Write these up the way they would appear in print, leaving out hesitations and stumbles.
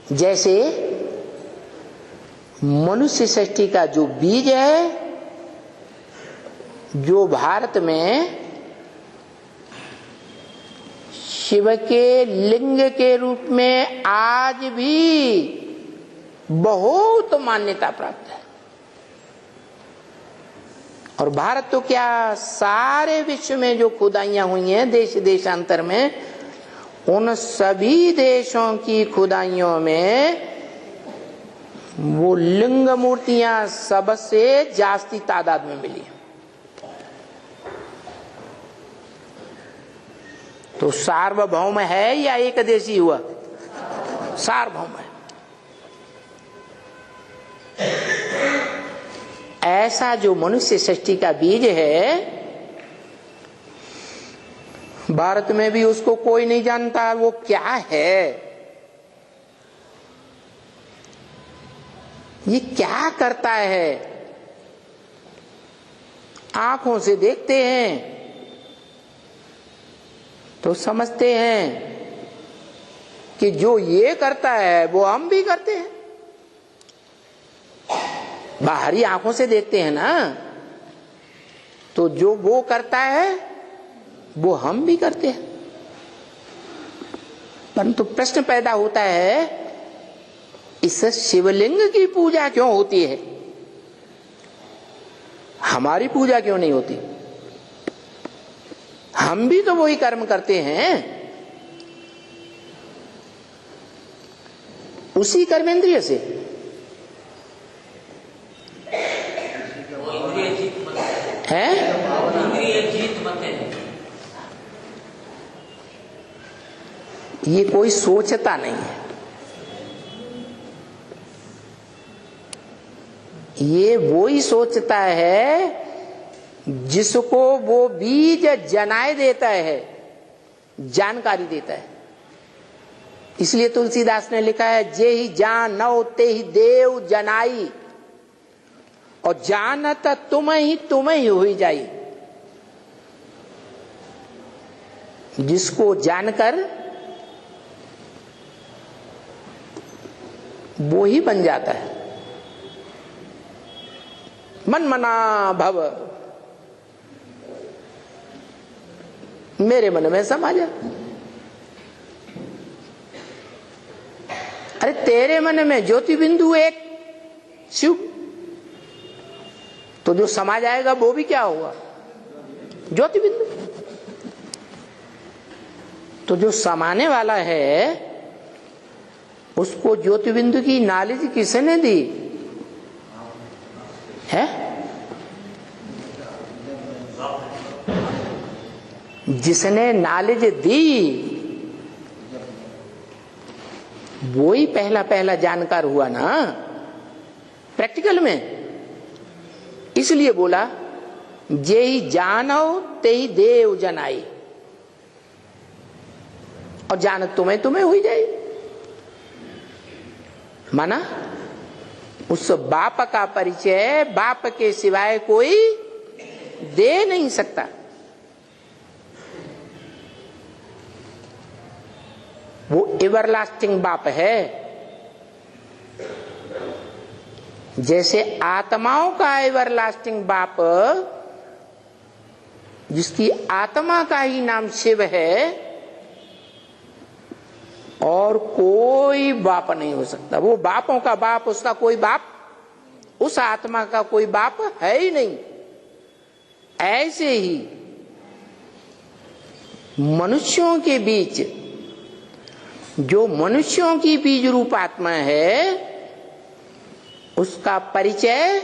जैसे मनुष्य सृष्टि का जो बीज है, जो भारत में शिव के लिंग के रूप में आज भी बहुत मान्यता प्राप्त है। और भारत तो क्या, सारे विश्व में जो खुदाइयां हुई हैं देश देशांतर में, उन सभी देशों की खुदाइयों में वो लिंग मूर्तियां सबसे जास्ती तादाद में मिली। तो सार्वभौम है या एकदेशी हुआ? सार्वभौम है। ऐसा जो मनुष्य सृष्टि का बीज है, भारत में भी उसको कोई नहीं जानता वो क्या है, ये क्या करता है। आंखों से देखते हैं तो समझते हैं कि जो ये करता है वो हम भी करते हैं। बाहरी आंखों से देखते हैं ना, तो जो वो करता है वो हम भी करते हैं। परंतु प्रश्न पैदा होता है, इस शिवलिंग की पूजा क्यों होती है, हमारी पूजा क्यों नहीं होती? हम भी तो वही कर्म करते हैं। उसी कर्मेंद्रिय से है। ये कोई सोचता नहीं है, ये वो ही सोचता है जिसको वो बीज जनाए देता है, जानकारी देता है। इसलिए तुलसीदास ने लिखा है, जे ही जान नौ ते ही देव जनाई, और जानत तुम ही हुई जाई। जिसको जानकर वो ही बन जाता है। मन मना भव, मेरे मन में समा जा। अरे तेरे मन में ज्योति बिंदु एक शिव, तो जो समा जाएगा वो भी क्या होगा? ज्योति बिंदु। तो जो समाने वाला है उसको ज्योति बिंदु की नॉलेज किसने दी है? जिसने नॉलेज दी वो ही पहला जानकार हुआ ना प्रैक्टिकल में। इसलिए बोला, जे ही जानो ते ही देव जनाई, और जानत तुम्हें हुई जाए। माना उस बाप का परिचय बाप के सिवाय कोई दे नहीं सकता। वो एवरलास्टिंग बाप है। जैसे आत्माओं का एवरलास्टिंग बाप, जिसकी आत्मा का ही नाम शिव है, और कोई बाप नहीं हो सकता। वो बापों का बाप, उसका कोई बाप, उस आत्मा का कोई बाप है ही नहीं। ऐसे ही मनुष्यों के बीच जो मनुष्यों की बीज रूप आत्मा है, उसका परिचय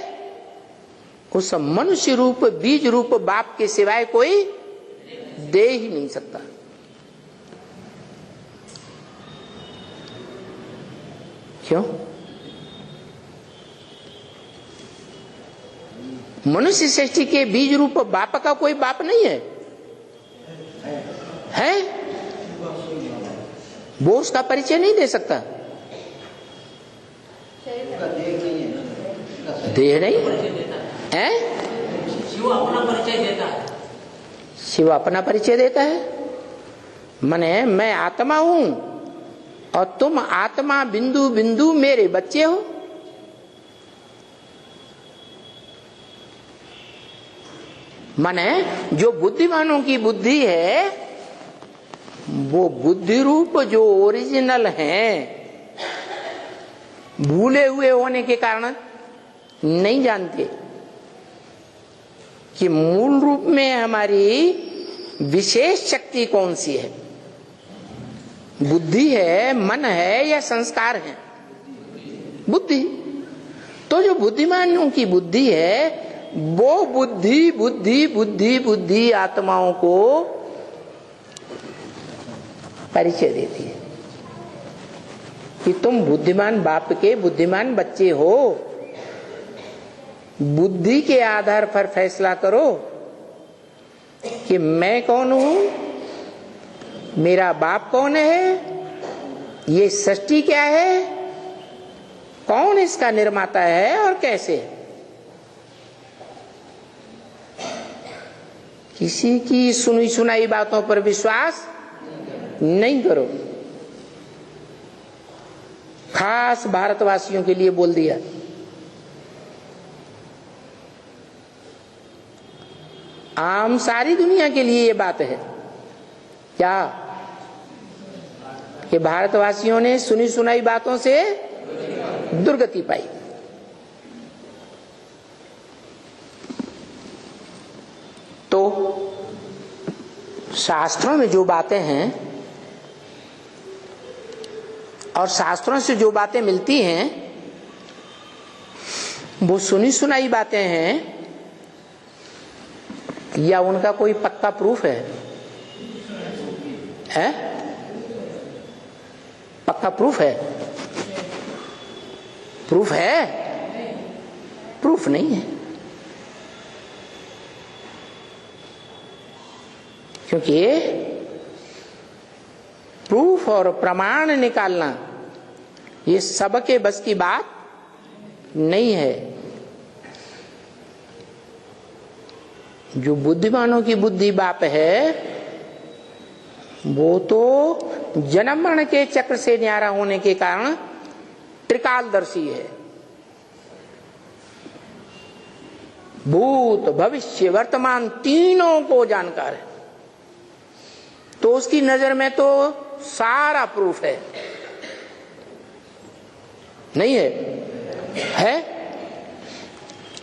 उस मनुष्य रूप बीज रूप बाप के सिवाय कोई दे ही नहीं सकता। क्यों? मनुष्य सृष्टि के बीज रूप बाप का कोई बाप नहीं है, है? वो उसका परिचय नहीं दे सकता। देह नहीं है, शिव अपना परिचय देता है। शिव अपना परिचय देता है। माने मैं आत्मा हूं, और तुम आत्मा बिंदु बिंदु मेरे बच्चे हो। माने जो बुद्धिमानों की बुद्धि है वो बुद्धि रूप जो ओरिजिनल है भूले हुए होने के कारण नहीं जानते कि मूल रूप में हमारी विशेष शक्ति कौन सी है। बुद्धि है, मन है या संस्कार है? बुद्धि। तो जो बुद्धिमानों की बुद्धि है वो बुद्धि बुद्धि बुद्धि बुद्धि आत्माओं को परिचय देती है कि तुम बुद्धिमान बाप के बुद्धिमान बच्चे हो। बुद्धि के आधार पर फैसला करो कि मैं कौन हूं, मेरा बाप कौन है, ये सृष्टि क्या है, कौन इसका निर्माता है और कैसे। किसी की सुनी सुनाई बातों पर विश्वास नहीं करो। खास भारतवासियों के लिए बोल दिया। आम सारी दुनिया के लिए ये बात है क्या कि भारतवासियों ने सुनी सुनाई बातों से दुर्गति पाई। तो शास्त्रों में जो बातें हैं और शास्त्रों से जो बातें मिलती हैं वो सुनी सुनाई बातें हैं या उनका कोई पक्का प्रूफ है? पक्का प्रूफ है? प्रूफ है? प्रूफ नहीं है। क्योंकि प्रूफ और प्रमाण निकालना ये सबके बस की बात नहीं है। जो बुद्धिमानों की बुद्धि बाप है वो तो जन्म मरण के चक्र से न्यारा होने के कारण त्रिकालदर्शी है। भूत भविष्य वर्तमान तीनों को जानकार है। तो उसकी नजर में तो सारा प्रूफ है। नहीं है?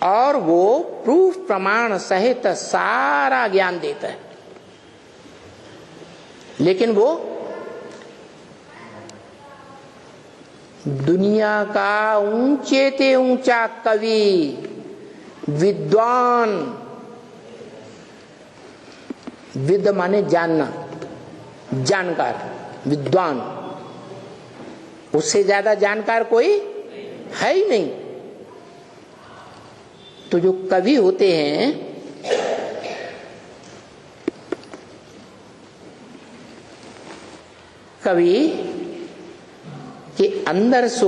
और वो प्रूफ प्रमाण सहित सारा ज्ञान देता है। लेकिन वो दुनिया का ऊंचे ते ऊंचा कवि विद्वान, विद माने जानना, जानकार, विद्वान, उससे ज्यादा जानकार कोई है ही नहीं। तो जो कवि होते हैं कवि के अंदर से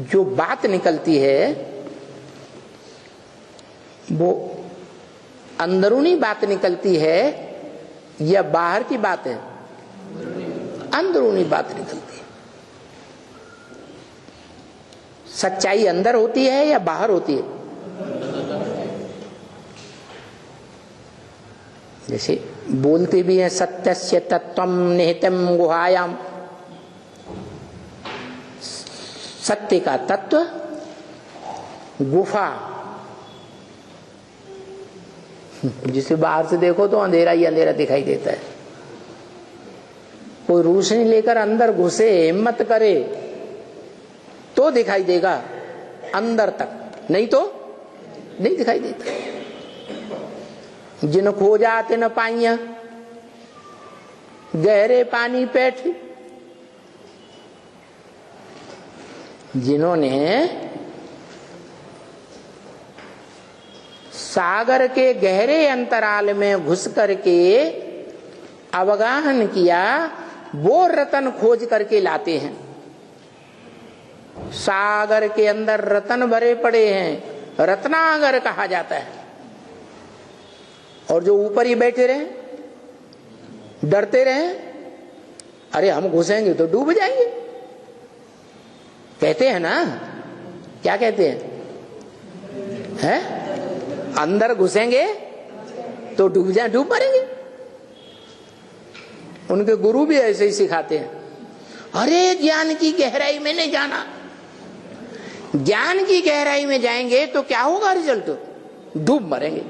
जो बात निकलती है वो अंदरूनी बात निकलती है या बाहर की बात है? अंदरूनी बात निकलती है। सच्चाई अंदर होती है या बाहर होती है? जैसे बोलते भी हैं सत्यस्य तत्वम निहितम गुहायाम, सत्य का तत्व गुफा, जिसे बाहर से देखो तो अंधेरा ही अंधेरा दिखाई देता है। कोई रोशनी लेकर अंदर घुसे, हिम्मत करे तो दिखाई देगा अंदर तक, नहीं तो नहीं दिखाई देता। जिन खोजा तिन पाइया, गहरे पानी पैठ। जिन्होंने सागर के गहरे अंतराल में घुस करके अवगाहन किया, वो रतन खोज करके लाते हैं। सागर के अंदर रतन भरे पड़े हैं, रत्नागर कहा जाता है। और जो ऊपर ही बैठे रहे, डरते रहे, अरे हम घुसेंगे तो डूब जाएंगे, कहते हैं ना, क्या कहते हैं? अंदर घुसेंगे तो डूब मरेंगे। उनके गुरु भी ऐसे ही सिखाते हैं। अरे ज्ञान की गहराई में नहीं जाना, ज्ञान की गहराई में जाएंगे तो क्या होगा रिजल्ट? डूब मरेंगे।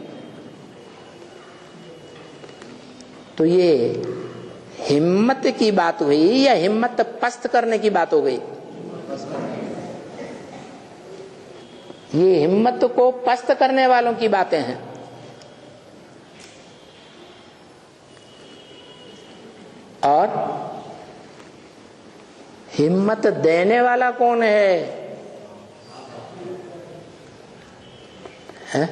तो ये हिम्मत की बात हुई या हिम्मत पस्त करने की बात हो गई? ये हिम्मत को पस्त करने वालों की बातें हैं। और हिम्मत देने वाला कौन है? हैं?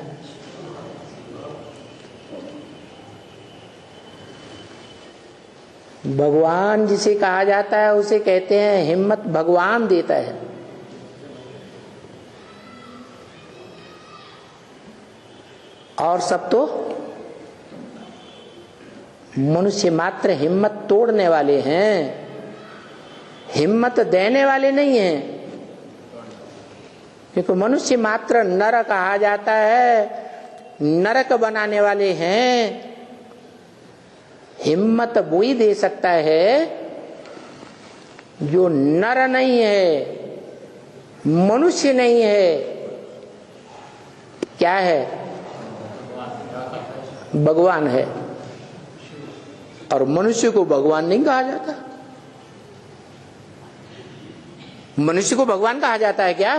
भगवान जिसे कहा जाता है उसे कहते हैं हिम्मत भगवान देता है। और सब तो मनुष्य मात्र हिम्मत तोड़ने वाले हैं, हिम्मत देने वाले नहीं हैं। क्योंकि मनुष्य मात्र नर कहा जाता है, नरक बनाने वाले हैं। हिम्मत वो ही दे सकता है जो नर नहीं है, मनुष्य नहीं है। क्या है? भगवान है। और मनुष्य को भगवान नहीं कहा जाता। मनुष्य को भगवान कहा जाता है क्या?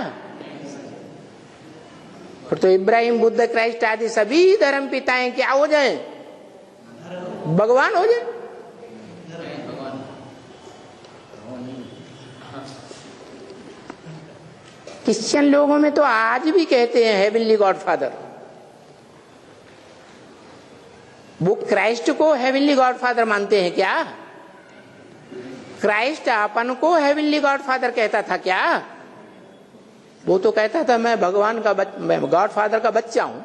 तो इब्राहिम, बुद्ध, क्राइस्ट आदि सभी धर्म पिताएं क्या हो जाएं? भगवान हो जाए। क्रिश्चियन लोगों में तो आज भी कहते हैं हेवनली गॉडफादर। वो क्राइस्ट को हेवनली गॉडफादर मानते हैं क्या? क्राइस्ट अपन को हेवनली गॉडफादर कहता था क्या? वो तो कहता था मैं भगवान का मैं गॉडफादर का बच्चा हूं।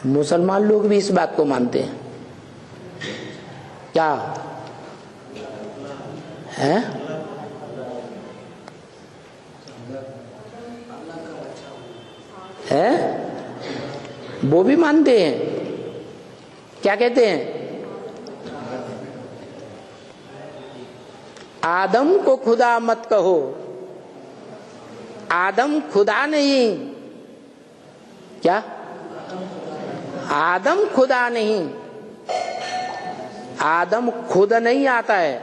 मुसलमान लोग भी इस बात को मानते हैं क्या है? है? वो भी मानते हैं। क्या कहते हैं? आदम को खुदा मत कहो, आदम खुदा नहीं। क्या? आदम खुदा नहीं, आदम खुद नहीं आता है,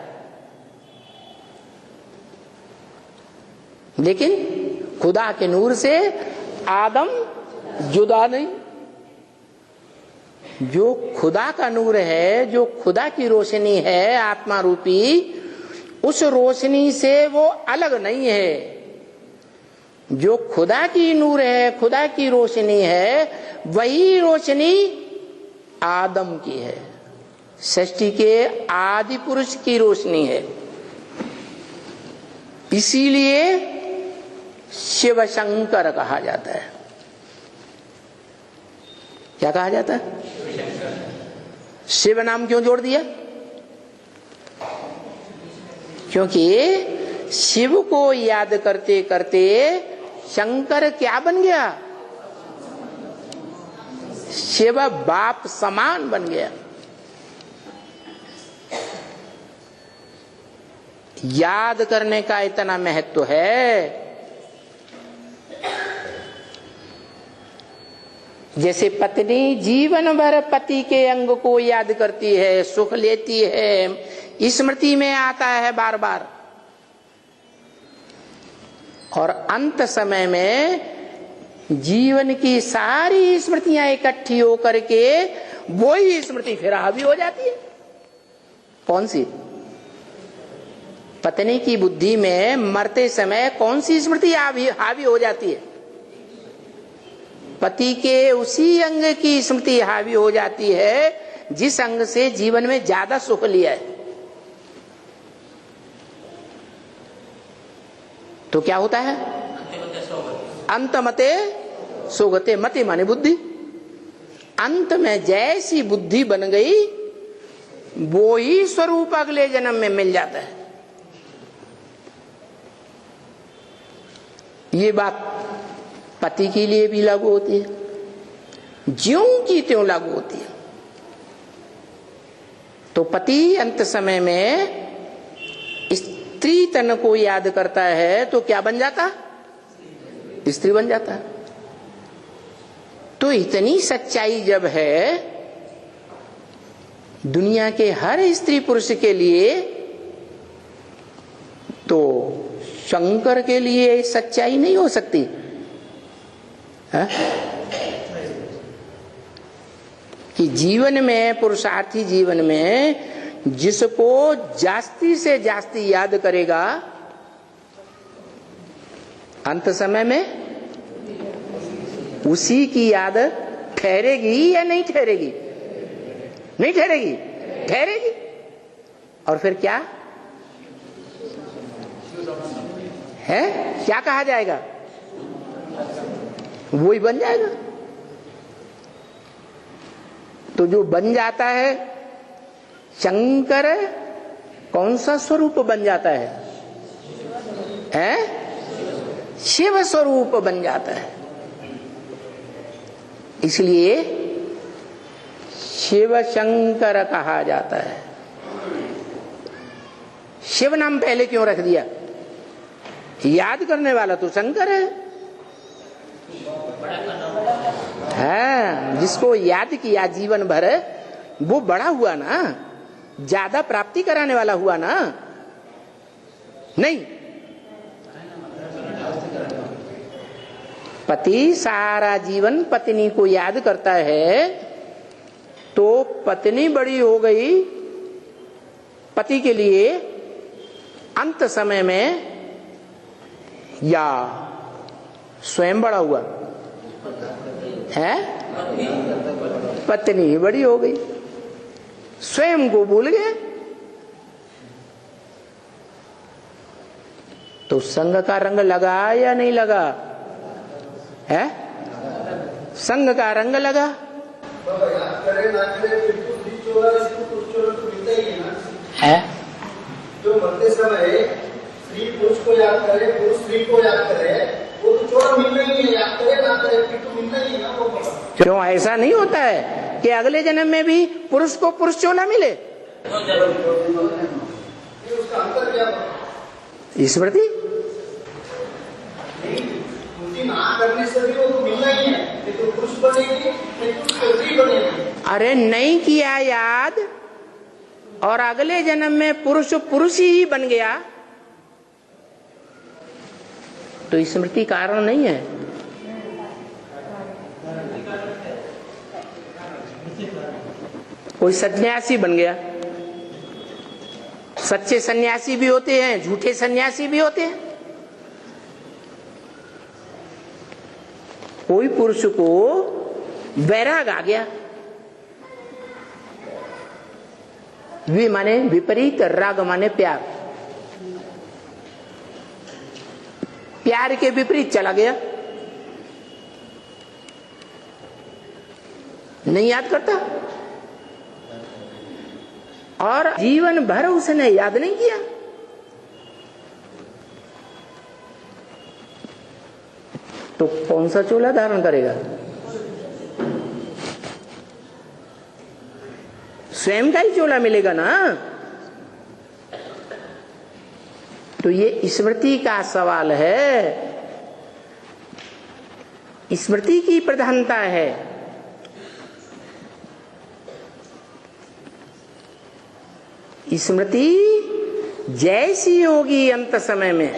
लेकिन खुदा के नूर से आदम जुदा नहीं। जो खुदा का नूर है, जो खुदा की रोशनी है आत्मा रूपी, उस रोशनी से वो अलग नहीं है। जो खुदा की नूर है, खुदा की रोशनी है, वही रोशनी आदम की है, सृष्टि के आदि पुरुष की रोशनी है। इसीलिए शिव शंकर कहा जाता है। क्या कहा जाता है? शिव नाम क्यों जोड़ दिया? क्योंकि शिव को याद करते करते शंकर क्या बन गया? शिव बाप समान बन गया। याद करने का इतना महत्व है। जैसे पत्नी जीवन भर पति के अंग को याद करती है, सुख लेती है, स्मृति में आता है बार बार, और अंत समय में जीवन की सारी स्मृतियां इकट्ठी होकर के वही स्मृति फिर हावी हो जाती है। कौन सी? पत्नी की बुद्धि में मरते समय कौन सी स्मृति हावी हो जाती है? पति के उसी अंग की स्मृति हावी हो जाती है जिस अंग से जीवन में ज्यादा सुख लिया है। तो क्या होता है? अंत मते सोगते, मति माने बुद्धि। अंत में जैसी बुद्धि बन गई वो ही स्वरूप अगले जन्म में मिल जाता है। ये बात पति के लिए भी लागू होती है, ज्यों की त्यों लागू होती है। तो पति अंत समय में स्त्री तन को याद करता है तो क्या बन जाता? स्त्री बन जाता है। तो इतनी सच्चाई जब है दुनिया के हर स्त्री पुरुष के लिए, तो शंकर के लिए सच्चाई नहीं हो सकती है? कि जीवन में, पुरुषार्थी जीवन में जिसको जास्ती से जास्ती याद करेगा अंत समय में उसी की याद ठहरेगी या नहीं ठहरेगी? नहीं ठहरेगी, ठहरेगी। और फिर क्या है? क्या कहा जाएगा? वो ही बन जाएगा। तो जो बन जाता है शंकर, कौन सा स्वरूप बन जाता है? शिव स्वरूप बन जाता है। इसलिए शिव शंकर कहा जाता है। शिव नाम पहले क्यों रख दिया? याद करने वाला तो शंकर है। हाँ, जिसको याद किया जीवन भर वो बड़ा हुआ ना, ज्यादा प्राप्ति कराने वाला हुआ ना। नहीं, पति सारा जीवन पत्नी को याद करता है तो पत्नी बड़ी हो गई, पति के लिए अंत समय में, या स्वयं बड़ा हुआ है? पत्नी ही बड़ी हो गई, स्वयं को भूल गए। तो संग का रंग लगा या नहीं लगा? है? संग का रंग लगा। है? जो मरते समय स्त्री पुरुष को याद करे, पुरुष स्त्री को याद करे, वो तो चोला मिलना ही है। याद करे ना करे फिर तो मिलना ही है ना वो। क्यों ऐसा नहीं होता है कि अगले जन्म में भी पुरुष को पुरुष चोला मिले? उसका अंतर क्या? स्मृति ना करने से भी वो तो मिलना ही है। तो पुरुष बनेगी, स्त्री बनेगी। अरे नहीं किया याद और अगले जन्म में पुरुष पुरुष ही बन गया तो स्मृति कारण नहीं है। कोई सन्यासी बन गया, सच्चे सन्यासी भी होते हैं, झूठे सन्यासी भी होते हैं। कोई पुरुष को वैराग आ गया, वी माने विपरीत, राग माने प्यार, प्यार के विपरीत चला गया, नहीं याद करता और जीवन भर उसने याद नहीं किया। तो कौन सा चोला धारण करेगा? स्वयं का ही चोला मिलेगा ना। तो ये स्मृति का सवाल है, स्मृति की प्रधानता है। स्मृति जैसी होगी अंत समय में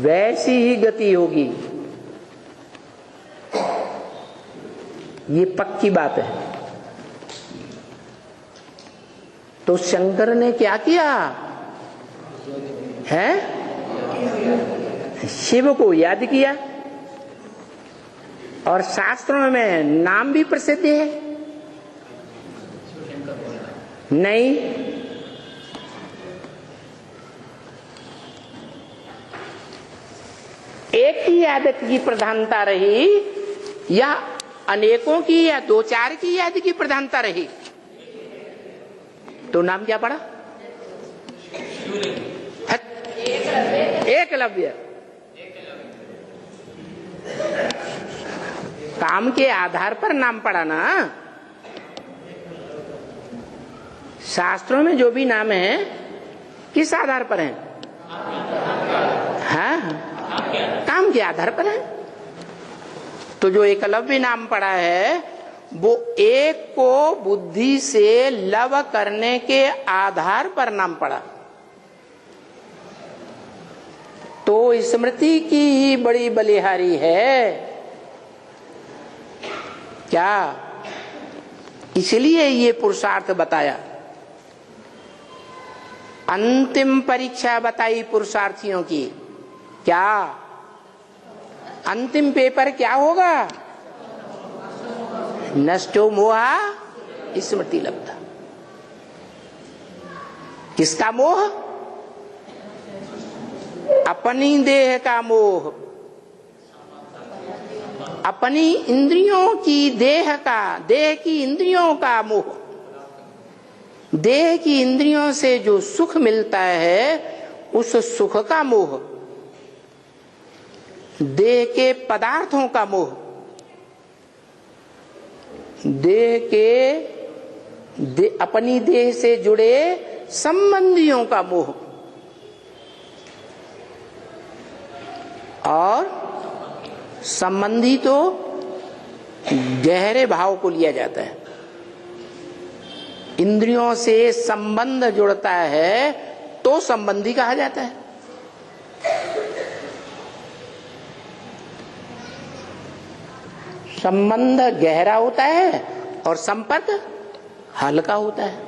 वैसी ही गति होगी, ये पक्की बात है। तो शंकर ने क्या किया है? शिव को याद किया और शास्त्रों में नाम भी प्रसिद्ध है। नहीं, एक ही आदत की प्रधानता रही या अनेकों की या दो चार की याद की प्रधानता रही तो नाम क्या पड़ा? एकलव्य। काम के आधार पर नाम पड़ा ना। शास्त्रों में जो भी नाम है किस आधार पर है? हाँ, काम के आधार पर है। तो जो एकलव्य नाम पड़ा है वो एक को बुद्धि से लव करने के आधार पर नाम पड़ा। तो स्मृति की ही बड़ी बलिहारी है क्या? इसलिए ये पुरुषार्थ बताया। अंतिम परीक्षा बताई पुरुषार्थियों की। क्या अंतिम पेपर क्या होगा? नष्टो मोहा स्मृति लब्धा। किसका मोह? अपनी देह का मोह, अपनी इंद्रियों की देह की इंद्रियों का मोह। देह की इंद्रियों से जो सुख मिलता है उस सुख का मोह, देह के पदार्थों का मोह, अपनी देह से जुड़े संबंधियों का मोह और संबंधी तो गहरे भाव को लिया जाता है। इंद्रियों से संबंध जुड़ता है तो संबंधी कहा जाता है। संबंध गहरा होता है और संपर्क हल्का होता है।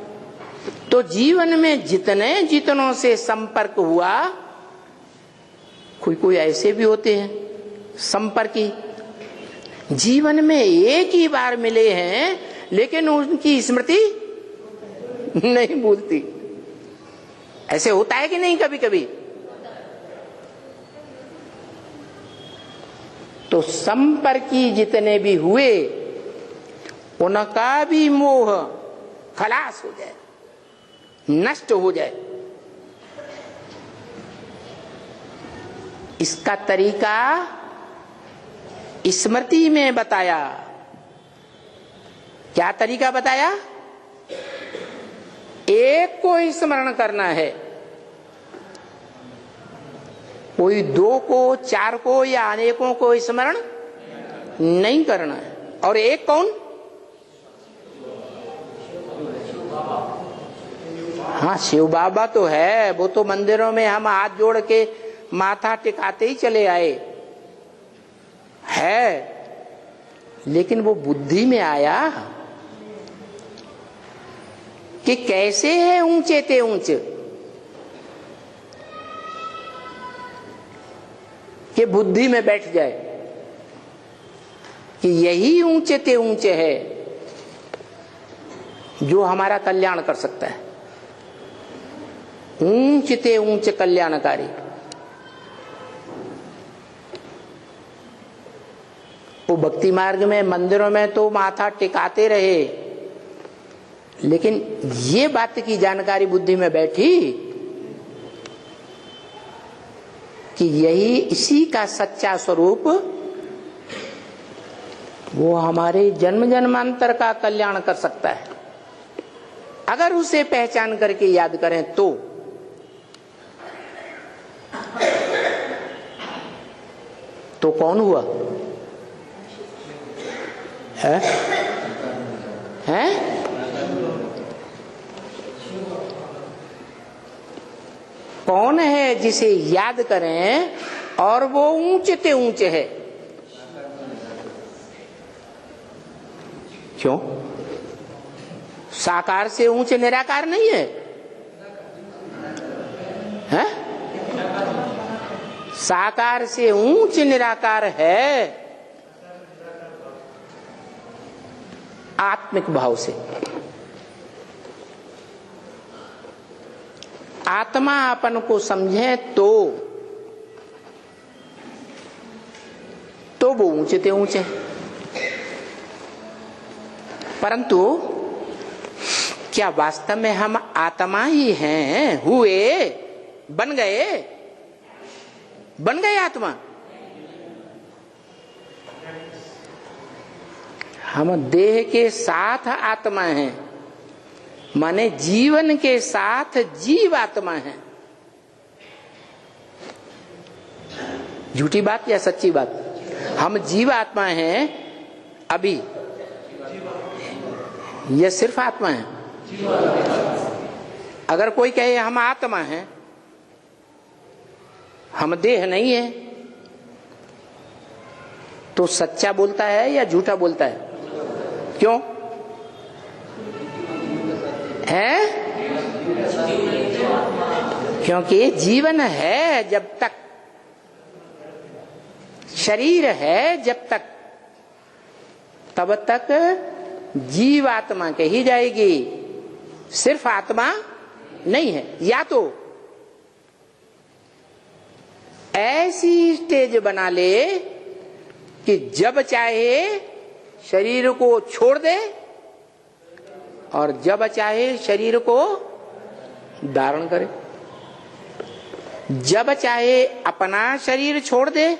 तो जीवन में जितनों से संपर्क हुआ, कोई ऐसे भी होते हैं संपर्की, जीवन में एक ही बार मिले हैं लेकिन उनकी स्मृति नहीं भूलती। ऐसे होता है कि नहीं कभी कभी? तो संपर्की जितने भी हुए उनका भी मोह खलास हो जाए, नष्ट हो जाए। इसका तरीका स्मृति में बताया। क्या तरीका बताया? एक को स्मरण करना है, कोई दो को, चार को या अनेकों को स्मरण नहीं करना है। और एक कौन? हाँ, शिव बाबा तो है, वो तो मंदिरों में हम हाथ जोड़ के माथा टिकाते ही चले आए है, लेकिन वो बुद्धि में आया कि कैसे है ऊंचे ते ऊंचे, कि बुद्धि में बैठ जाए कि यही ऊंचे ते ऊंचे है जो हमारा कल्याण कर सकता है। ऊंचे ते ऊंचे कल्याणकारी। वो भक्ति मार्ग में मंदिरों में तो माथा टिकाते रहे, लेकिन ये बात की जानकारी बुद्धि में बैठी कि यही इसी का सच्चा स्वरूप वो हमारे जन्म जन्मांतर का कल्याण कर सकता है अगर उसे पहचान करके याद करें तो कौन हुआ है? कौन है जिसे याद करें और वो ऊंचे ते ऊंचे है? क्यों? साकार से ऊंचे निराकार नहीं है, हैं? साकार से ऊंच निराकार है आत्मिक भाव से। आत्मा अपन को समझे तो वो ऊंचे ते ऊंचे। परंतु क्या वास्तव में हम आत्मा ही हैं? हुए, बन गए आत्मा? हम देह के साथ आत्मा हैं, माने जीवन के साथ जीव आत्मा है। झूठी बात या सच्ची बात? हम जीव आत्मा हैं अभी, यह सिर्फ आत्मा है। अगर कोई कहे हम आत्मा हैं, हम देह नहीं है, तो सच्चा बोलता है या झूठा बोलता है? क्यों है? क्योंकि जीवन है जब तक, शरीर है जब तक, तब तक जीव आत्मा कही जाएगी, सिर्फ आत्मा नहीं है। या तो ऐसी स्टेज बना ले कि जब चाहे शरीर को छोड़ दे और जब चाहे शरीर को धारण करे, जब चाहे अपना शरीर छोड़ दे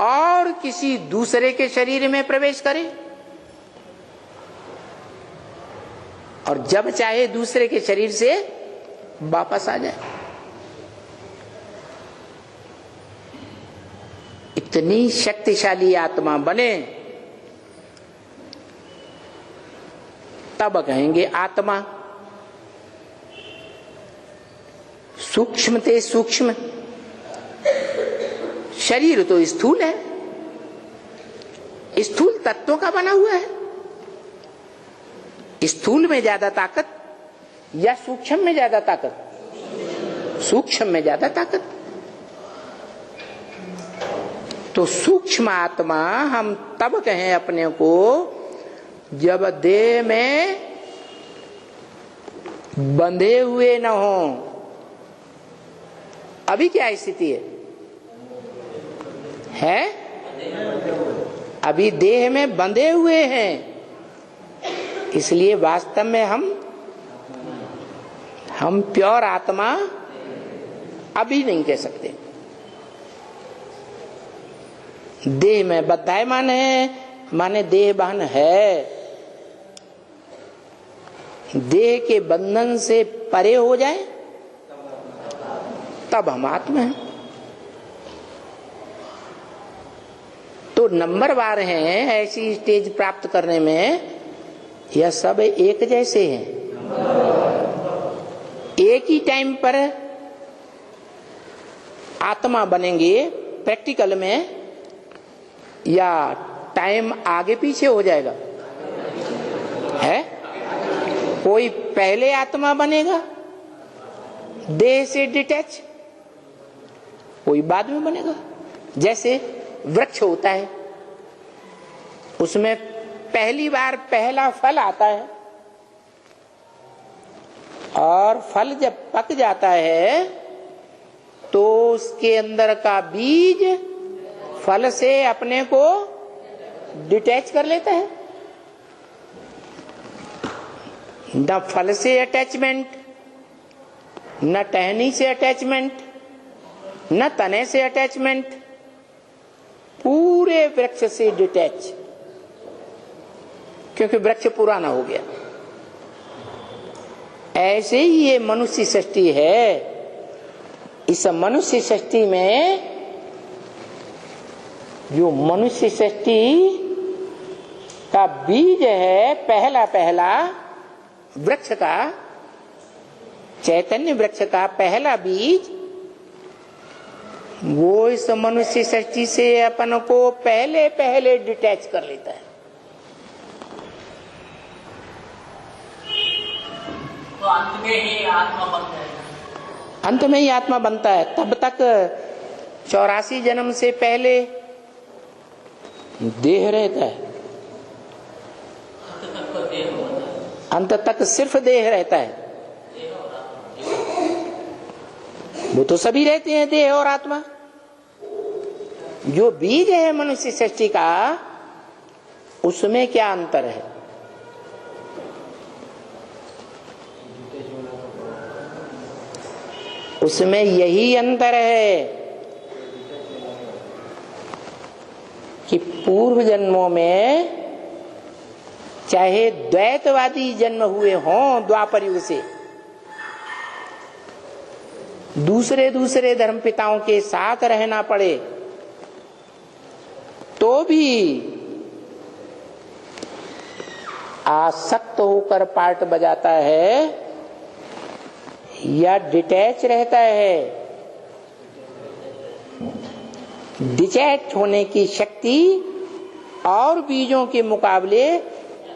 और किसी दूसरे के शरीर में प्रवेश करे, और जब चाहे दूसरे के शरीर से वापस आ जाए। इतनी शक्तिशाली आत्मा बने तब कहेंगे आत्मा। सूक्ष्म ते सूक्ष्म, शरीर तो स्थूल है, स्थूल तत्वों का बना हुआ है। स्थूल में ज्यादा ताकत या सूक्ष्म में ज्यादा ताकत? सूक्ष्म में ज्यादा ताकत। तो सूक्ष्म आत्मा हम तब कहें अपने को जब देह में बंधे हुए न हो। अभी क्या स्थिति है? अभी देह में बंधे हुए हैं, इसलिए वास्तव में हम प्योर आत्मा अभी नहीं कह सकते। देह में बद्धायमान है, माने देहभान है। देह के बंधन से परे हो जाए तब हम आत्मा हैं। तो नंबरवार हैं ऐसी स्टेज प्राप्त करने में, यह सब एक जैसे हैं। एक ही टाइम पर आत्मा बनेंगे प्रैक्टिकल में, या टाइम आगे पीछे हो जाएगा? है कोई पहले आत्मा बनेगा देह से डिटैच, कोई बाद में बनेगा। जैसे वृक्ष होता है, उसमें पहली बार पहला फल आता है, और फल जब पक जाता है तो उसके अंदर का बीज फल से अपने को डिटैच कर लेता है। न फल से अटैचमेंट, न टहनी से अटैचमेंट, न तने से अटैचमेंट, पूरे वृक्ष से डिटैच, क्योंकि वृक्ष पुराना हो गया। ऐसे ही ये मनुष्य सृष्टि है। इस मनुष्य सृष्टि में जो मनुष्य सृष्टि का बीज है, पहला पहला वृक्ष का, चैतन्य वृक्ष का पहला बीज, वो इस मनुष्य सृष्टि से अपन को पहले पहले डिटैच कर लेता है। तो अंत में ही आत्मा बनता है। अंत में ही आत्मा बनता है। तब तक 84 जन्म से पहले देह रहता है, अंत तक सिर्फ देह रहता है। वो तो सभी रहते हैं, देह और आत्मा। जो बीज है मनुष्य सृष्टि का, उसमें क्या अंतर है? उसमें यही अंतर है कि पूर्व जन्मों में चाहे द्वैतवादी जन्म हुए हों द्वापर युग से, दूसरे दूसरे धर्मपिताओं के साथ रहना पड़े, तो भी आसक्त होकर पार्ट बजाता है या डिटैच रहता है। डिटैच होने की शक्ति और बीजों के मुकाबले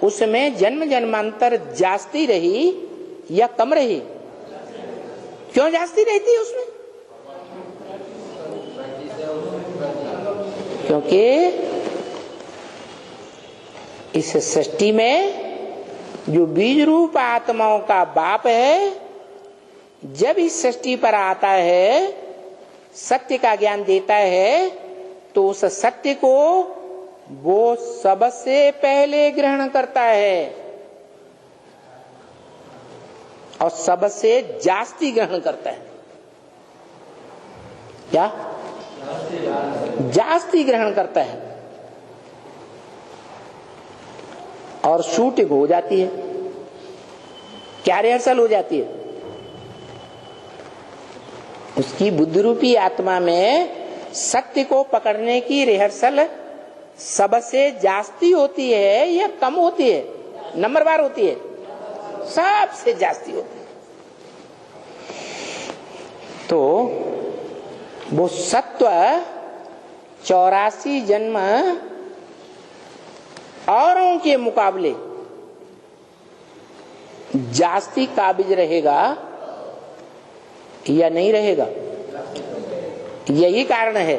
उसमें जन्म जन्मांतर जास्ती रही या कम रही? क्यों जास्ती रहती है उसमें? क्योंकि इस सृष्टि में जो बीज रूप आत्माओं का बाप है, जब इस सृष्टि पर आता है, सत्य का ज्ञान देता है, तो उस सत्य को वो सबसे पहले ग्रहण करता है और सबसे जास्ती ग्रहण करता है। क्या? जास्ती ग्रहण करता है और शूटिंग हो जाती है। क्या रिहर्सल हो जाती है? उसकी बुद्धि रूपी आत्मा में सत्य को पकड़ने की रिहर्सल सबसे जास्ती होती है या कम होती है? नंबरवार होती है, सबसे जास्ती होती है। तो वो सत्व 84 जन्म औरों के मुकाबले जास्ती काबिज रहेगा या नहीं रहेगा? यही कारण है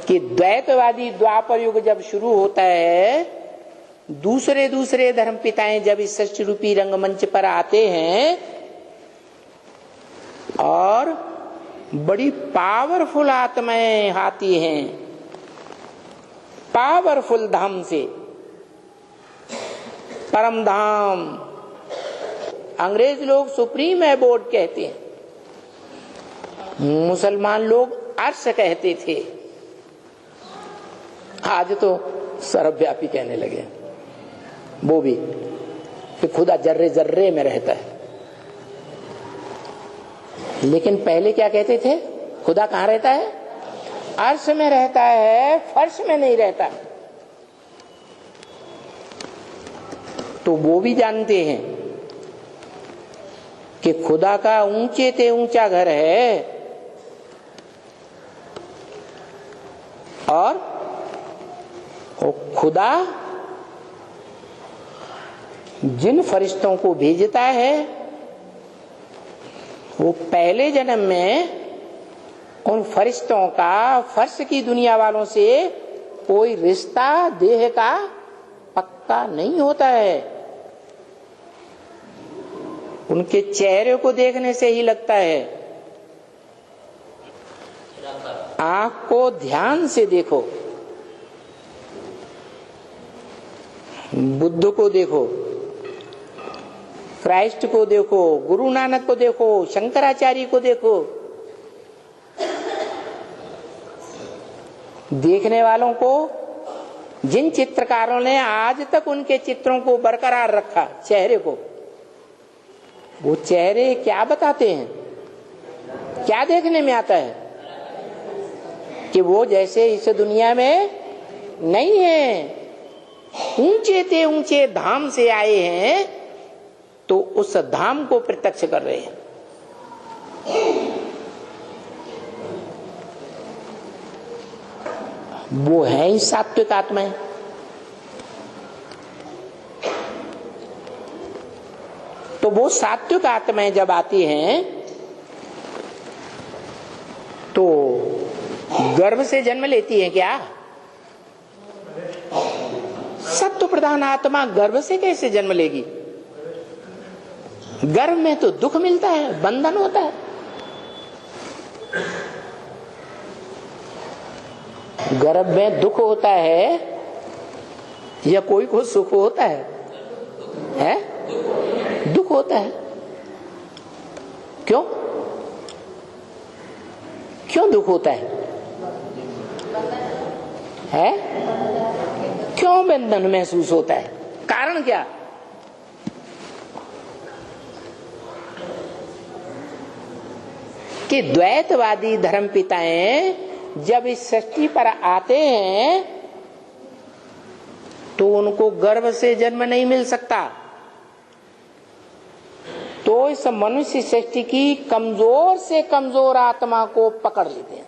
कि द्वैतवादी द्वापर युग जब शुरू होता है, दूसरे दूसरे धर्म पिताएं जब इस सृष्टि रूपी रंगमंच पर आते हैं और बड़ी पावरफुल आत्माएं आती हैं, पावरफुल धाम से, परम धाम, अंग्रेज लोग सुप्रीम एबोर्ड कहते हैं, मुसलमान लोग अर्श कहते थे, आज तो सर्वव्यापी कहने लगे वो भी, कि खुदा जर्रे जर्रे में रहता है। लेकिन पहले क्या कहते थे? खुदा कहाँ रहता है? अर्श में रहता है, फर्श में नहीं रहता। तो वो भी जानते हैं कि खुदा का ऊंचे से ऊंचा घर है और वो खुदा जिन फरिश्तों को भेजता है वो पहले जन्म में उन फरिश्तों का फर्श की दुनिया वालों से कोई रिश्ता देह का पक्का नहीं होता है। उनके चेहरे को देखने से ही लगता है। आंख को ध्यान से देखो, बुद्ध को देखो, क्राइस्ट को देखो, गुरु नानक को देखो, शंकराचार्य को देखो, देखने वालों को, जिन चित्रकारों ने आज तक उनके चित्रों को बरकरार रखा, चेहरे को, वो चेहरे क्या बताते हैं? क्या देखने में आता है? कि वो जैसे इस दुनिया में नहीं है, ऊंचे से ऊंचे धाम से आए हैं, तो उस धाम को प्रत्यक्ष कर रहे हैं। वो है ही सात्विक आत्माएं। तो वो सात्विक आत्माएं जब आती हैं तो गर्भ से जन्म लेती हैं क्या? सत्व प्रधान आत्मा गर्भ से कैसे जन्म लेगी? गर्भ में तो दुख मिलता है, बंधन होता है। गर्भ में दुख होता है या कोई को सुख होता है? दुख होता है। क्यों? क्यों दुख होता है? क्यों बंधन महसूस होता है? कारण क्या? कि द्वैतवादी धर्मपिताएं जब इस सृष्टि पर आते हैं तो उनको गर्भ से जन्म नहीं मिल सकता, तो इस मनुष्य सृष्टि की कमजोर से कमजोर आत्मा को पकड़ लेते हैं।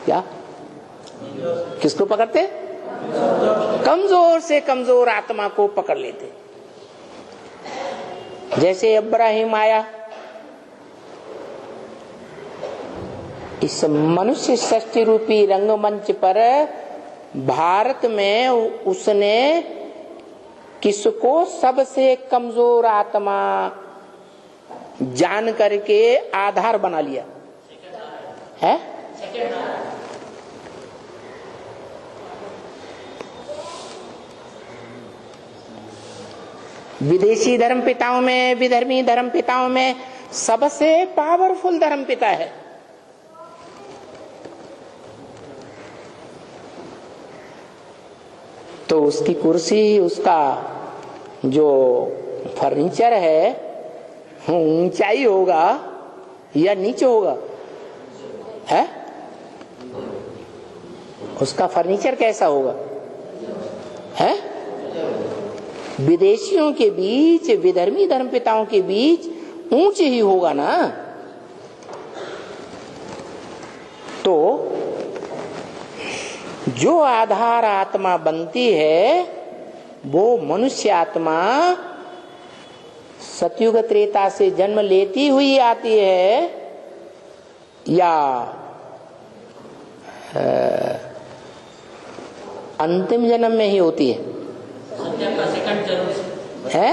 क्या? किसको पकड़ते? कमजोर से कमजोर आत्मा को पकड़ लेते। जैसे इब्राहिम आया, इस मनुष्य सृष्टि रूपी रंगमंच पर भारत में उसने किसको सबसे कमजोर आत्मा जान करके आधार बना लिया है? विदेशी धर्मपिताओं में, विधर्मी धर्मपिताओं में सबसे पावरफुल धर्मपिता है। तो उसकी कुर्सी, उसका जो फर्नीचर है ऊंचाई होगा या नीचे होगा? है? उसका फर्नीचर कैसा होगा? है? विदेशियों के बीच, विधर्मी धर्मपिताओं के बीच ऊंचे ही होगा ना। तो जो आधार आत्मा बनती है वो मनुष्य आत्मा सतयुग त्रेता से जन्म लेती हुई आती है या अंतिम जन्म में ही होती है? सत्युग का सेकंड जन्म है?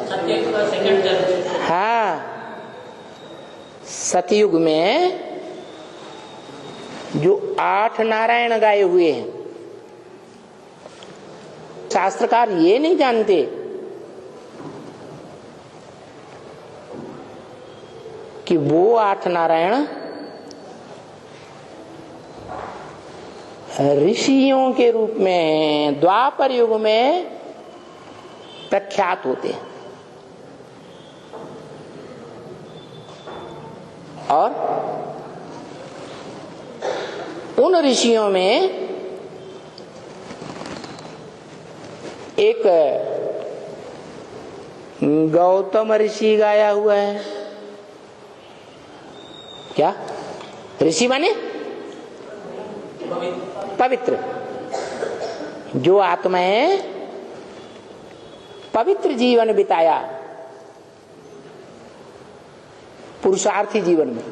सत्युग का सेकंड जन्म। हाँ, सतयुग में जो 8 नारायण गाए हुए हैं, शास्त्रकार ये नहीं जानते कि वो 8 नारायण ऋषियों के रूप में द्वापर युग में प्रख्यात होते हैं और उन ऋषियों में एक गौतम ऋषि गाया हुआ है। क्या? ऋषि माने पवित्र। जो आत्माएं पवित्र जीवन बिताया पुरुषार्थी जीवन में,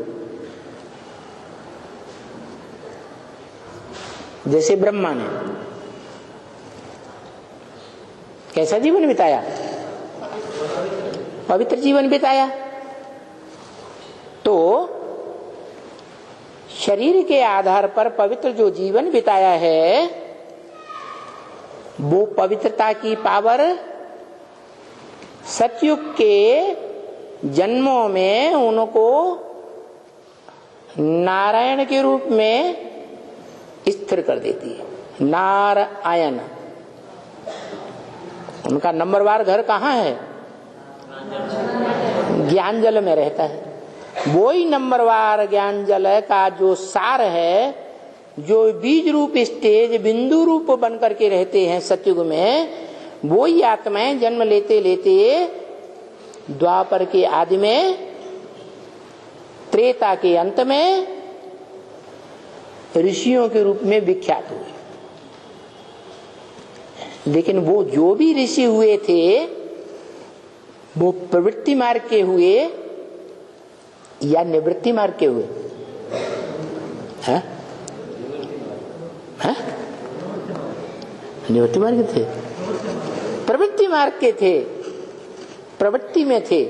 जैसे ब्रह्मा ने कैसा जीवन बिताया? पवित्र जीवन बिताया। तो शरीर के आधार पर पवित्र जो जीवन बिताया है वो पवित्रता की पावर सतयुग के जन्मों में उनको नारायण के रूप में स्थिर कर देती है। नारायण, उनका नंबरवार घर कहाँ है? ज्ञान जल में रहता है। वो ही नंबरवार ज्ञान जल का जो सार है, जो बीज रूप स्टेज बिंदु रूप बन करके रहते हैं सतयुग में, वो ही आत्माएं जन्म लेते लेते द्वापर के आदि में, त्रेता के अंत में ऋषियों के रूप में विख्यात हुए। लेकिन वो जो भी ऋषि हुए थे वो प्रवृत्ति मार्ग के हुए या निवृत्ति मार्ग के हुए? हैं? हैं? निवृत्ति मार्ग थे? प्रवृत्ति मार्ग के थे, प्रवृत्ति में थे।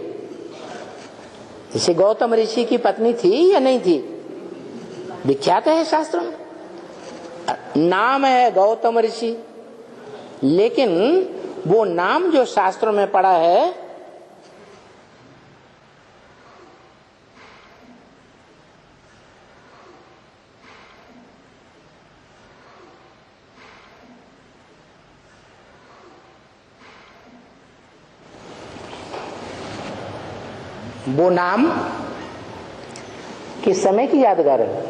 जैसे गौतम ऋषि की पत्नी थी या नहीं थी? विख्यात है शास्त्रों में, नाम है गौतम ऋषि। लेकिन वो नाम जो शास्त्रों में पड़ा है वो नाम किस समय की यादगार है?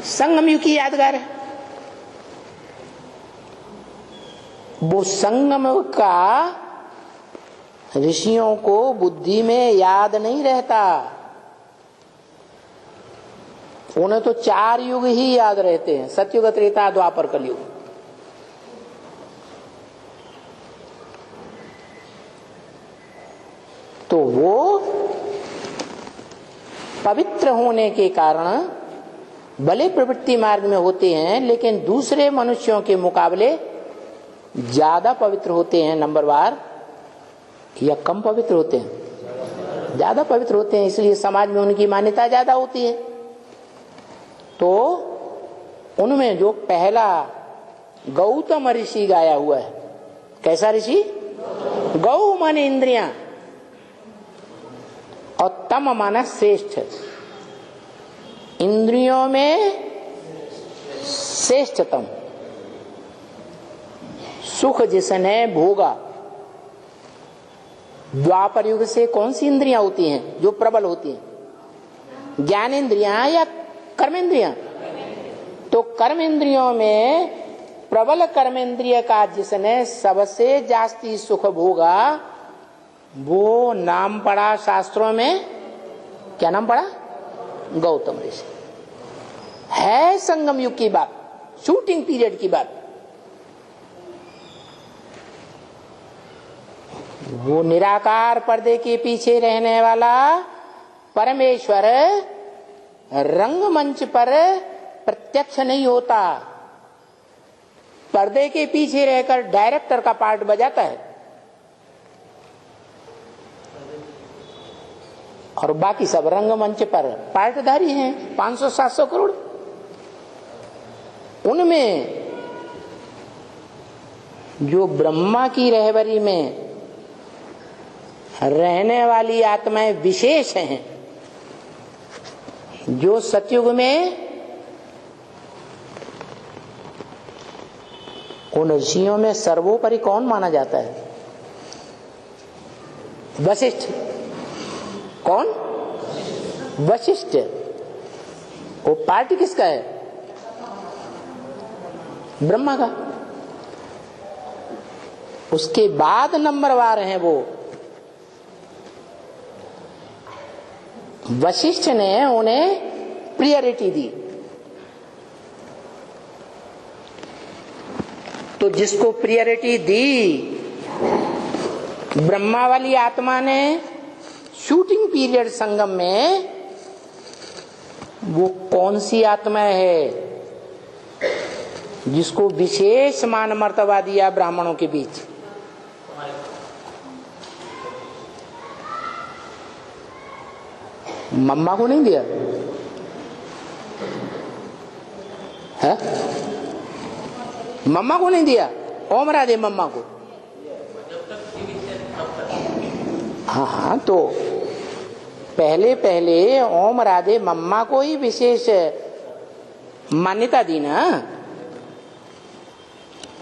संगम युग की यादगार है। वो संगम युग का ऋषियों को बुद्धि में याद नहीं रहता, उन्हें तो 4 युग ही याद रहते हैं, सतयुग, त्रेता, द्वापर, कलयुग। तो वो पवित्र होने के कारण भले प्रवृत्ति मार्ग में होते हैं, लेकिन दूसरे मनुष्यों के मुकाबले ज्यादा पवित्र होते हैं। नंबरवार या कम पवित्र होते हैं? ज्यादा पवित्र होते हैं, इसलिए समाज में उनकी मान्यता ज्यादा होती है। तो उनमें जो पहला गौतम ऋषि गाया हुआ है, कैसा ऋषि? गौ माने इंद्रियां और तम माना श्रेष्ठ। इंद्रियों में श्रेष्ठतम सुख जिसने भोगा। द्वापर युग से कौन सी इंद्रियां होती हैं जो प्रबल होती हैं? ज्ञानेंद्रियां या कर्मेंद्रियां? तो कर्मेंद्रियों में प्रबल कर्मेंद्रिय का जिसने सबसे जास्ती सुख भोगा, वो नाम पड़ा शास्त्रों में, क्या नाम पड़ा? गौतम ऋषि। है संगम युग की बात, शूटिंग पीरियड की बात। वो निराकार पर्दे के पीछे रहने वाला परमेश्वर रंगमंच पर प्रत्यक्ष नहीं होता, पर्दे के पीछे रहकर डायरेक्टर का पार्ट बजाता है, और बाकी सब रंगमंच पर पार्टधारी हैं, 500-700 करोड़। उनमें जो ब्रह्मा की रहबरी में रहने वाली आत्माएं विशेष हैं, जो सतयुग में उन ऋषियों में सर्वोपरि कौन माना जाता है? वशिष्ठ। कौन? वशिष्ठ। वो पार्टी किसका है? ब्रह्मा का। उसके बाद नंबरवार हैं वो। वशिष्ठ ने उन्हें प्रियरिटी दी। तो जिसको प्रियरिटी दी, ब्रह्मा वाली आत्मा ने शूटिंग पीरियड संगम में, वो कौन सी आत्मा है जिसको विशेष मान मर्तबा दिया ब्राह्मणों के बीच? मम्मा को नहीं दिया है? मम्मा को नहीं दिया? ओम राधे मम्मा को। हाँ, तो पहले पहले ओम राधे मम्मा को ही विशेष मान्यता दी ना।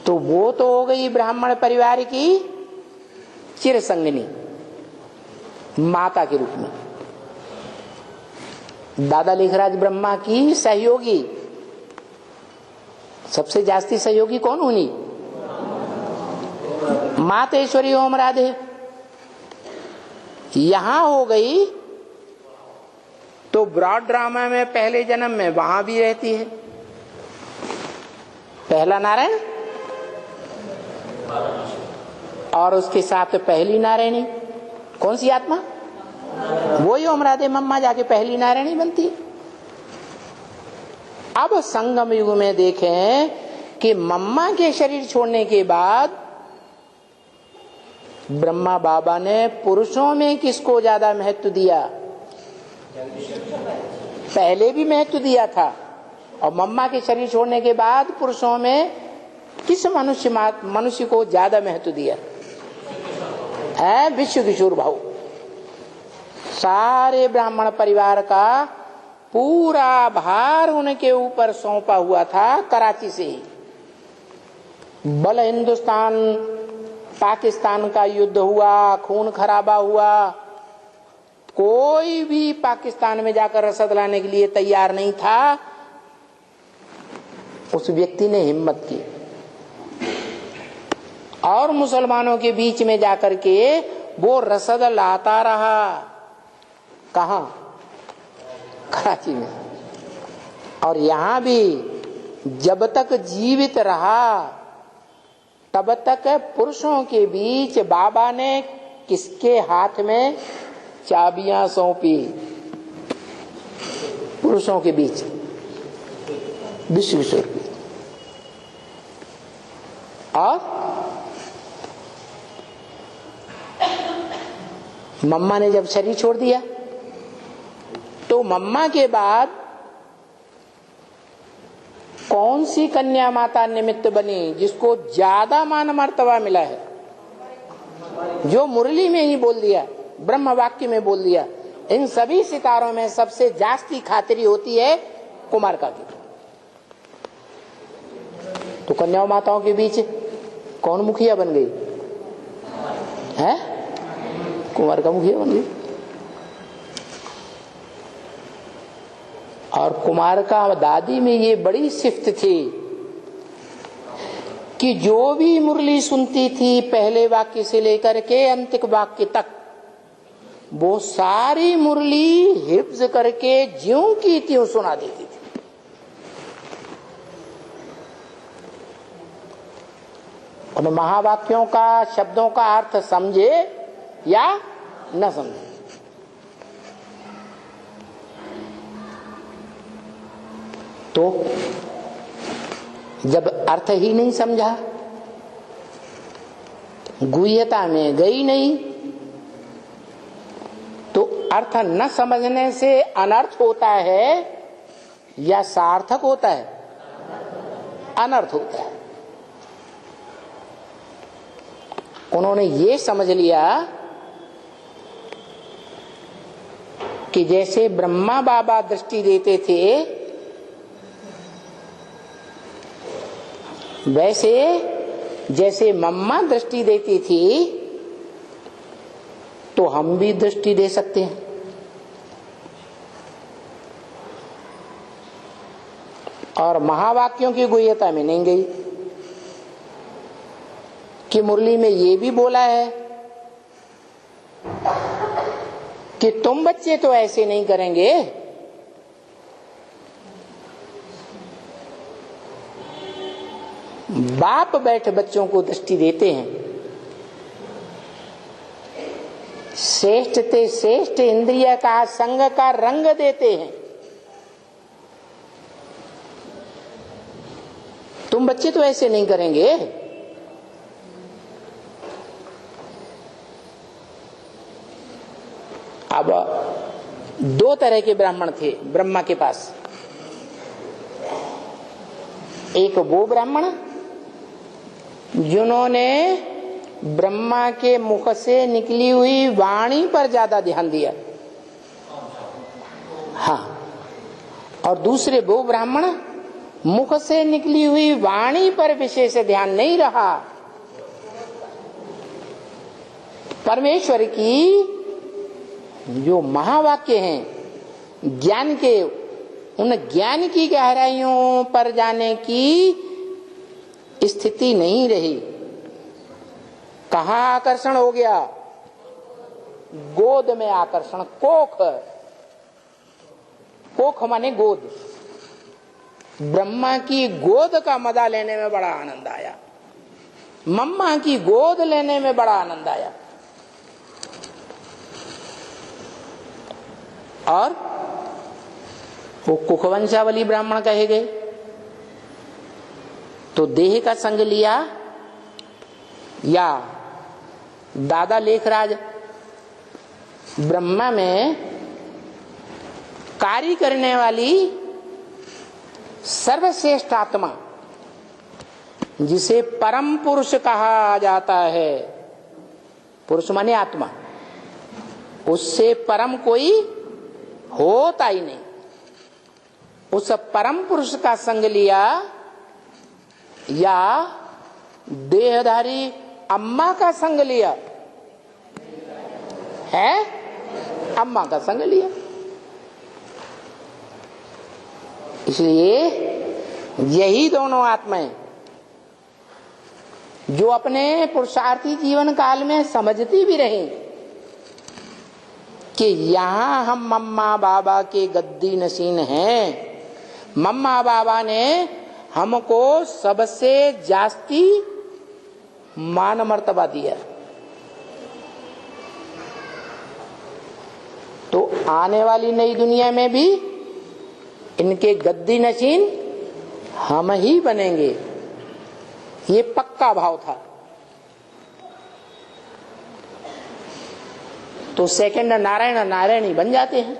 तो वो तो हो गई ब्राह्मण परिवार की चिरसंगिनी, माता के रूप में। दादा लेखराज ब्रह्मा की सहयोगी, सबसे जास्ती सहयोगी कौन हुई? मातेश्वरी ओम राधे। यहां हो गई तो ब्रॉड ड्रामा में पहले जन्म में वहां भी रहती है। पहला नारायण और उसके साथ पहली नारायणी, कौन सी आत्मा? वही ओम राधे मम्मा जाके पहली नारायणी बनती है। अब संगम युग में देखें कि मम्मा के शरीर छोड़ने के बाद ब्रह्मा बाबा ने पुरुषों में किसको ज्यादा महत्व दिया? पहले भी महत्व दिया था, और मम्मा के शरीर छोड़ने के बाद पुरुषों में किस मनुष्य को ज्यादा महत्व दिया है? विश्व किशोर भाऊ। सारे ब्राह्मण परिवार का पूरा भार उनके ऊपर सौंपा हुआ था कराची से ही। बल हिंदुस्तान पाकिस्तान का युद्ध हुआ, खून खराबा हुआ, कोई भी पाकिस्तान में जाकर रसद लाने के लिए तैयार नहीं था। उस व्यक्ति ने हिम्मत की और मुसलमानों के बीच में जाकर के वो रसद लाता रहा। कहां? कराची में। और यहां भी जब तक जीवित रहा तब तक पुरुषों के बीच बाबा ने किसके हाथ में चाबियां सौंपी? पुरुषों के बीच विश्व किशोर की। और मम्मा ने जब शरीर छोड़ दिया तो मम्मा के बाद कौन सी कन्या माता निमित्त बनी जिसको ज्यादा मान मर्तबा मिला है? जो मुरली में ही बोल दिया, ब्रह्म वाक्य में बोल दिया। इन सभी सितारों में सबसे जास्ती खातिरी होती है कुमारका की। तो कन्या माताओं के बीच कौन मुखिया बन गई है? कुमारका मुखिया बन गई। और कुमारका दादी में ये बड़ी सिफ्त थी कि जो भी मुरली सुनती थी पहले वाक्य से लेकर के अंतिम वाक्य तक, वो सारी मुरली हिफ्ज करके ज्यों की त्यों सुना देती थी। उन महावाक्यों का, शब्दों का अर्थ समझे या न समझे। तो जब अर्थ ही नहीं समझा, गुह्यता में गई नहीं, तो अर्थ न समझने से अनर्थ होता है या सार्थक होता है? अनर्थ होता है। उन्होंने ये समझ लिया कि जैसे ब्रह्मा बाबा दृष्टि देते थे वैसे जैसे मम्मा दृष्टि देती थी तो हम भी दृष्टि दे सकते हैं। और महावाक्यों की गुह्यता में नहीं गई कि मुरली में ये भी बोला है कि तुम बच्चे तो ऐसे नहीं करेंगे, बाप बैठ बच्चों को दृष्टि देते हैं। श्रेष्ठ ते श्रेष्ठ इंद्रिय का संग का रंग देते हैं। तुम बच्चे तो ऐसे नहीं करेंगे। अब दो तरह के ब्राह्मण थे ब्रह्मा के पास। एक वो ब्राह्मण जिन्होंने ब्रह्मा के मुख से निकली हुई वाणी पर ज्यादा ध्यान दिया, हाँ। और दूसरे वो ब्राह्मण मुख से निकली हुई वाणी पर विशेष ध्यान नहीं रहा। परमेश्वर की जो महावाक्य हैं, ज्ञान के, उन ज्ञान की गहराइयों पर जाने की स्थिति नहीं रही। कहाँ आकर्षण हो गया? गोद में आकर्षण। कोख, कोख माने गोद। ब्रह्मा की गोद का मजा लेने में बड़ा आनंद आया, मम्मा की गोद लेने में बड़ा आनंद आया। और वो कुखवंशावली ब्राह्मण कहे गए तो देह का संग लिया या दादा लेखराज ब्रह्मा में कार्य करने वाली सर्वश्रेष्ठ आत्मा जिसे परम पुरुष कहा जाता है, पुरुष माने आत्मा, उससे परम कोई होता ही नहीं। उस परम पुरुष का संग लिया या देहधारी अम्मा का संग लिया है, अम्मा का संग लिया। इसलिए यही दोनों आत्माएं जो अपने पुरुषार्थी जीवन काल में समझती भी रही कि यहां हम मम्मा बाबा के गद्दी नशीन हैं, मम्मा बाबा ने हमको सबसे जास्ती मान मर्तबा दिया, तो आने वाली नई दुनिया में भी इनके गद्दी नशीन हम ही बनेंगे, ये पक्का भाव था। तो सेकंड नारायण नारायणी बन जाते हैं।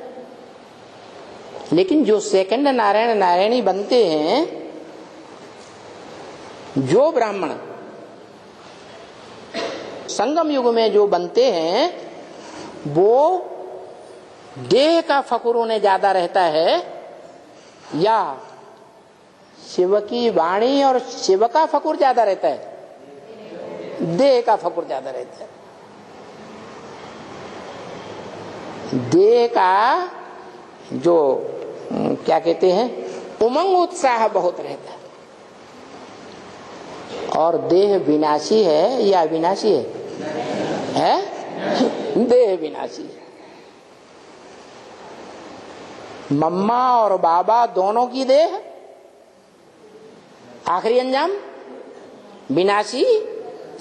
लेकिन जो सेकंड नारायण नारायणी बनते हैं, जो ब्राह्मण संगम युग में जो बनते हैं, वो देह का फकुर उन्हें ज्यादा रहता है या शिव की वाणी और शिव का फकुर ज्यादा रहता है? देह का फकुर ज्यादा रहता है। देह का जो क्या कहते हैं, उमंग उत्साह बहुत रहता है। और देह विनाशी है या अविनाशी है? देह विनाशी है। मम्मा और बाबा दोनों की देह आखिरी अंजाम विनाशी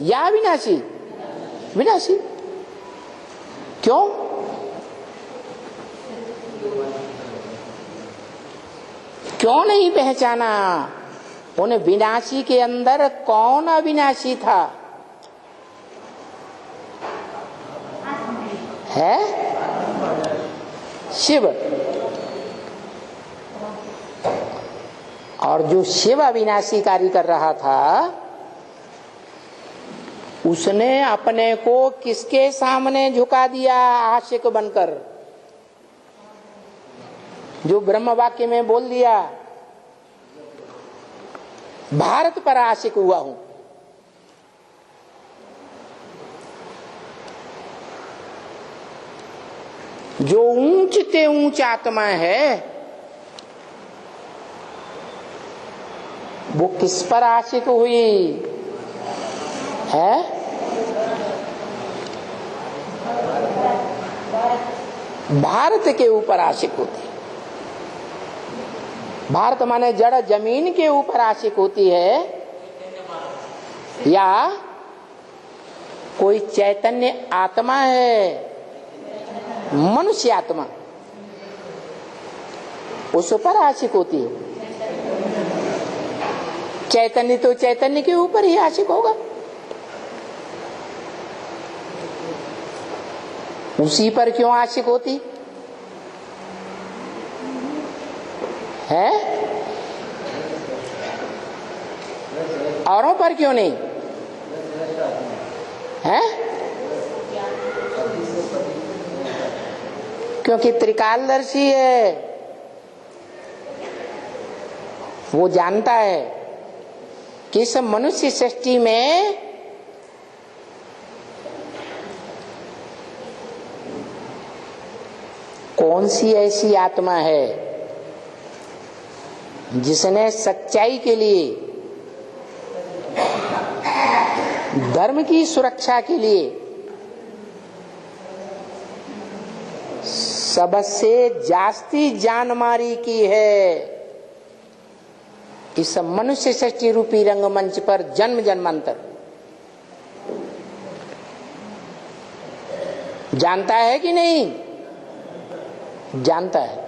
या अविनाशी? विनाशी। क्यों? क्यों नहीं पहचाना? उन विनाशी के अंदर कौन अविनाशी था? है शिव। और जो शिव अविनाशी कार्य कर रहा था, उसने अपने को किसके सामने झुका दिया आशिक बनकर? जो ब्रह्म वाक्य में बोल दिया, भारत पर आशिक हुआ हूं। जो ऊंच ते ऊंच आत्मा है, वो किस पर आशिक हुई है? भारत के ऊपर आशिक होती है। भारत माने जड़ जमीन के ऊपर आशिक होती है, या कोई चैतन्य आत्मा है, मनुष्य आत्मा, उस पर आशिक होती है? चैतन्य तो चैतन्य के ऊपर ही आशिक होगा। उसी पर क्यों आशिक होती है? औरों पर क्यों नहीं है? क्योंकि त्रिकालदर्शी है। वो जानता है कि इस मनुष्य सृष्टि में कौन सी ऐसी आत्मा है जिसने सच्चाई के लिए, धर्म की सुरक्षा के लिए सबसे जास्ती जानमारी की है। इस मनुष्य सृष्टि रूपी रंगमंच पर जन्म जन्मांतर जानता है कि नहीं? जानता है।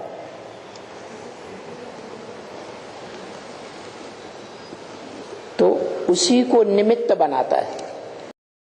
तो उसी को निमित्त बनाता है।